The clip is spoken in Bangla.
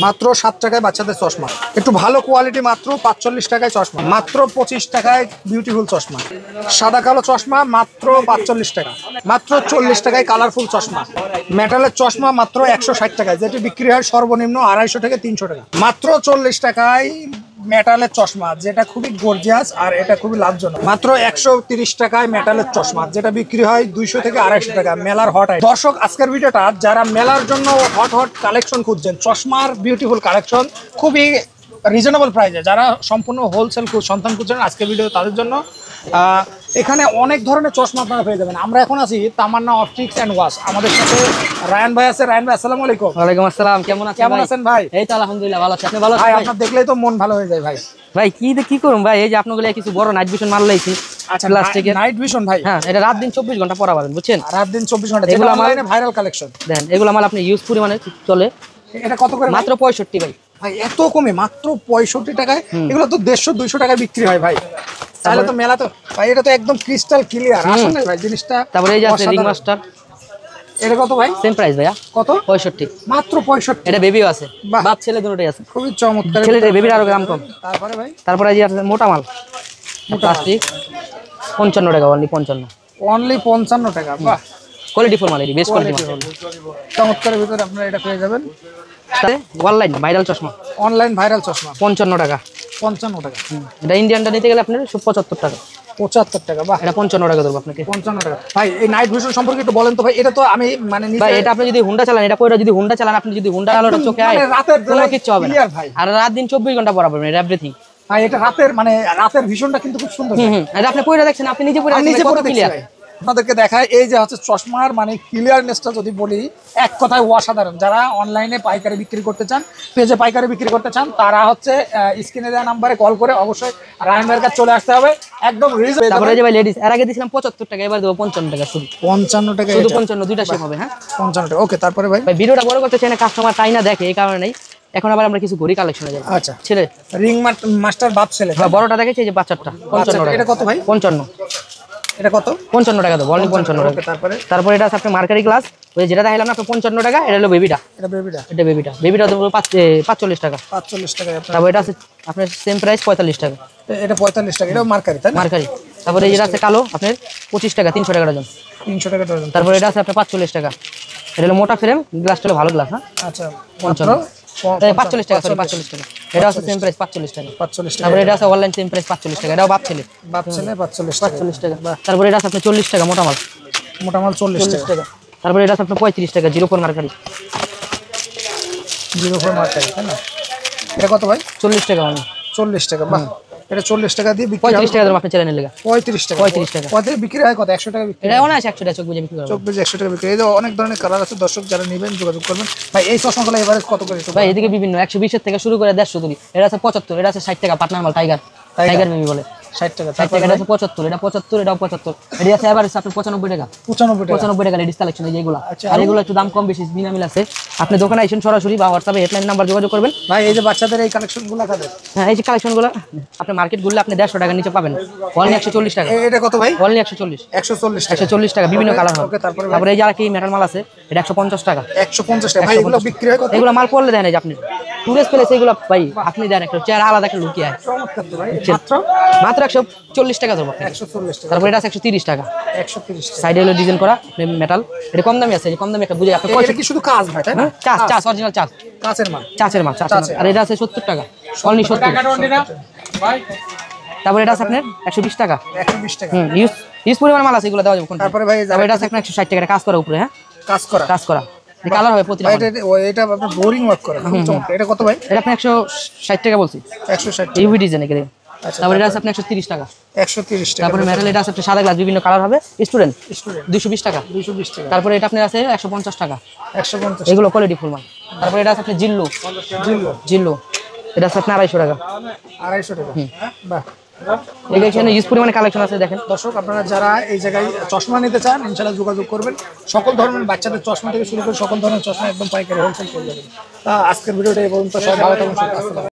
মাত্র 7 টাকায় বাচ্চাদের চশমা, একটু ভালো কোয়ালিটি মাত্র 45 টাকায় চশমা, মাত্র 25 টাকায় বিউটিফুল চশমা, সাদা কালো চশমা মাত্র 45 টাকা, মাত্র 40 টাকায় কালারফুল চশমা, মেটালের চশমা মাত্র 160 টাকায়, যেটি বিক্রি হয় সর্বনিম্ন 250 থেকে 300 টাকা, মাত্র 40 টাকায় মেটালের চশমা যেটা খুবই গর্জিয়াস আর এটা খুবই লাভজনক, মাত্র 130 টাকায় মেটালের চশমা যেটা বিক্রি হয় 200 থেকে 250 টাকা। মেলার হট আইটেম। দর্শক আজকের ভিডিওটা যারা মেলার জন্য হট কালেকশন খুঁজছেন, চশমার বিউটিফুল কালেকশন খুবই রিজনেবল প্রাইসে, যারা সম্পূর্ণ হোলসেল সন্ধান খুঁজছেন আজকের ভিডিও তাদের জন্য। এখানে অনেক ধরনের চশমা আপনারা পেয়ে যাবেন। আমরা এখন আছি তামান্না অপটিক্স অ্যান্ড ওয়াশ, আমাদের সাথে রায়ান ভাই আছে। রায়ান ভাই আসসালামু আলাইকুম। ওয়ালাইকুম আসসালাম, কেমন আছেন ভাই? এই তো আলহামদুলিল্লাহ ভালো আছি, আপনি ভালো আছেন? ভাই আপনার দেখলেই তো মন ভালো হয়ে যায় ভাই। ভাই কি করুন ভাই, এই যে আপনাগুলো কিছু বড় নাইট ভিশন মাল লাইছি। আচ্ছা নাইট ভিশন ভাই, হ্যাঁ এটা রাত দিন 24 ঘন্টা পরা পাবেন, বুঝছেন? রাত দিন 24 ঘন্টা, এগুলো অনলাইনে ভাইরাল কালেকশন। দেখেন এগুলো মাল আপনি ইউজ পরিমাণে চলে। এটা কত করে? মাত্র 65 ভাই। ভাই এত কমে মাত্র 65 টাকায়? এগুলো তো 150-200 টাকায় বিক্রি হয় ভাই। তাহলে তো মেলা তো ভাই, এটা তো একদম ক্রিস্টাল ক্লিয়ার আসলে ভাই জিনিসটা। তারপরে এই যে আছে রিং মাস্টার, এটা কত ভাই? সেম প্রাইস ভাইয়া, কত? 65, মাত্র 65। এটা বেবিও আছে, বাপ ছেলে দুটোই আছে, খুবই চমৎকার। ছেলেদের বেবির আরো দাম কম। তারপরে ভাই, তারপরে এই যে আছে মোটা মাল প্লাস্টিক, 55 টাকা, অনলি 55 টাকা। বাহ, কোয়ালিটি ফুল মাল, এই বেস্ট কোয়ালিটি মাল। চমৎকারের ভিতরে আপনারা এটা পেয়ে যাবেন। অনলাইন ভাইরাল চশমা, অনলাইন ভাইরাল চশমা 55 টাকা। 55 টাকা। এটা ইন্ডিয়ানটা নিতে গেলে আপনার 75 টাকা। 75 টাকা। বাহ, এটা 55 টাকা দেবো আপনাকে। 55 টাকা। ভাই এই নাইট ভিশন সম্পর্কে একটু বলেন তো ভাই। এটা তো আমি মানে ভাই এটা আপনি যদি হুন্ডা চালান, এটা পয়টা যদি হুন্ডা চালান, আপনি যদি হুন্ডা আলোটা চোখে আয় রাতের কোনো কিছু হবে না। ভাই আর রাত দিন 24 ঘন্টা পরা পাবেন, এটা এভরিথিং। ভাই এটা রাতের মানে রাতের ভিশনটা কিন্তু খুব সুন্দর। এটা আপনি পয়টা দেখছেন, আপনি নিজে পয়টা নিজে কত ক্লিয়ার। আপনাদেরকে দেখায় এই যে হচ্ছে চশমার মানে ক্লিয়ারনেসটা যদি বলি এক কথায় অসাধারণ। যারা অনলাইনে পাইকারি বিক্রি করতে চান, পেজে পাইকারি বিক্রি করতে চান, তারা হচ্ছে স্ক্রিনে দেওয়া নাম্বারে কল করে অবশ্যই রায়ান ভাইয়ের কাছে চলে আসতে হবে, একদম রিজনেবল। তারপরে যে ভাই লেডিস, এর আগে দিছিলাম 75 টাকা, এবার দেবো 55 টাকা শুধু। 55 টাকা, শুধু 55, দুইটা শেপ হবে। হ্যাঁ 55 টাকা। ওকে, তারপরে ভাই ভিডিওটা বড় করতে চাই না, কাস্টমার তাই না দেখে, এই কারণে নেই। এখন আবার আমরা কিছু ঘড়ি কালেকশনে যাব। আচ্ছা, ছেলে রিং মাস্টার বাপ ছেলে। হ্যাঁ বড়টা দেখেছি, এই যে বাচ্চাটা 55 টাকা। এটা কত ভাই? 55। এটা কত? 55 টাকা দেবো, অনলি 55 টাকা। তারপরে এটা আছে আপনার মার্কারি গ্লাস, ওই যেটা দেখাইলাম না আপনার 55 টাকা। এটা হলো বেবিটা, বেবিটা দেবো 45 টাকা। 45 টাকা। তারপর এটা আছে আপনার সেম প্রাইস 45 টাকা। এটা 45 টাকা। এটা মার্কারি, তাই না? মার্কারি। তারপরে এই যেটা আছে কালো আপনার 25 টাকা, 300 টাকা ডজন। 300 টাকা ডজন। তারপরে এটা আছে আপনার 45 টাকা। এটা হলো মোটা ফ্রেম, গ্লাসটা হলো ভালো গ্লাস। হ্যাঁ আচ্ছা, 45 টাকা, সরি 45 টাকা। এটা আছে সেম প্রাইস 45 টাকা। 45 টাকা। তারপরে এটা আছে অনলাইন সেম প্রাইস 45 টাকা। এটাও বাপ ছেলে 45 টাকা। তারপরে এটা আছে আপনার 40 টাকা, মোটা মাল 40 টাকা। তারপরে এটা আছে আপনার 35 টাকা, 04 মার্কারি। 04 মার্কারি, তাই না? এটা কত ভাই? 40 টাকা মানে। 40 টাকা। বাহ, এটা 40 টাকা দিয়ে বিক্রি। 35 টাকা দাম আপনি চ্যানেলে লেগা। 35 টাকা। 35 টাকা। কত বিক্রি হয়? কত? 100 টাকা বিক্রি। এটা অনেক 100 টাকা চোখ বুঝে বিক্রি করব। চোখ বুঝে 100 টাকা বিক্রি। এই যে অনেক ধরনের কালার আছে, দর্শক যারা নেবেন যোগাযোগ করবেন। ভাই এই চশমাগুলো এভারেজ কত করে? ভাই এদিকে বিভিন্ন 120 এর থেকে শুরু করে 150 দূরি। এটা আছে 75, এটা আছে 60 টাকা, পার্টনার মাল টাইগার বেবি বলে। 60 টাকা। 60 টাকা। এটা আছে 75, এটা 75, এটাও 75। এটা আছে এভারেজ আপনার 95 টাকা। 95 টাকা লেডিস কালেকশন, এই যেগুলো। আর এগুলো একটু দাম কম বেশি বিনামিল আছে। আপনি দোকানে আইসেন সরাসরি বা হোয়াটসঅ্যাপে হেডলাইন নাম্বার যোগাযোগ করবেন। ভাই এই যে বাচ্চাদের এই কালেকশনগুলো কাদের? হ্যাঁ এই যে কালেকশনগুলো আপনি মার্কেট গুলো আপনি 150 টাকার নিচে পাবেন, অনলি 140 টাকা। এটা কত ভাই? অনলি 140 140 টাকা, বিভিন্ন কালার হবে। ওকে, তারপরে এই যে আর কি মেটাল মাল আছে, এটা 150 টাকা। 150 টাকা। ভাই এগুলো বিক্রি হয় কত? এগুলো মাল পড়লে দেন এই যে আপনি টুরিস্ট প্লেস, এগুলো ভাই আপনি দেন একটা চেয়ার আলাদা একটা লুকিয়ে আছে। চমৎকার তো ভাই। মাত্র 140 টাকা দেবো। 140 টাকা। তারপরে এটা আছে 130 টাকা। 130 টাকা। সাইডে হলো ডিজাইন করা মেটাল, এটা কম দামি আছে, কম দামি একটা বুঝে আপনি এটা কি শুধু কাজ ভাই, তাই না? চাষ অরিজিনাল চাষ, কাঁচের মাল। চাষের মাল। আর এটা আছে 70 টাকা, অনলি 70 ভাই। তারপরে এটা আছে আপনার 120 টাকা। 120 টাকা। ইউজ পরিমাণ মাল আছে, এগুলো দেওয়া যাবে। তারপরে ভাই এটা আছে আপনার 160 টাকা, কাজ করা উপরে। হ্যাঁ কাজ করা কালার হবে প্রতিটা। এটা আপনার বোরিং ওয়ার্ক করা খুব চমৎকার। এটা কত ভাই? এটা আপনি 160 টাকা বলছি। 160 ইউভি ডিজাইন এখানে। তারপরে এটা আছে আপনি 130 টাকা। 130 টাকা। তারপরে মেটাল, এটা আছে আপনার সাদা গ্লাস, বিভিন্ন কালার হবে। স্টুডেন্ট 220 টাকা। 220 টাকা। তারপরে এটা আপনার আছে 150 টাকা। 150। এগুলো কোয়ালিটি ফুল মাল। তারপরে এটা আছে আপনার জিল্লু, এটা আছে আপনার 250 টাকা। 250 টাকা। বাহ, এখানে ইউজ পরিমাণে কালেকশন আছে দেখেন। দর্শক আপনারা যারা এই জায়গায় চশমা নিতে চান ইনশাআল্লাহ যোগাযোগ করবেন। সকল ধরনের বাচ্চাদের চশমা থেকে শুরু করে সকল ধরনের চশমা একদম পাইকারি হোলসেল করে যাবেন। আজকের ভিডিওটা এই পর্যন্ত। সবাই ভালো থাকুন, সুস্থ থাকুন।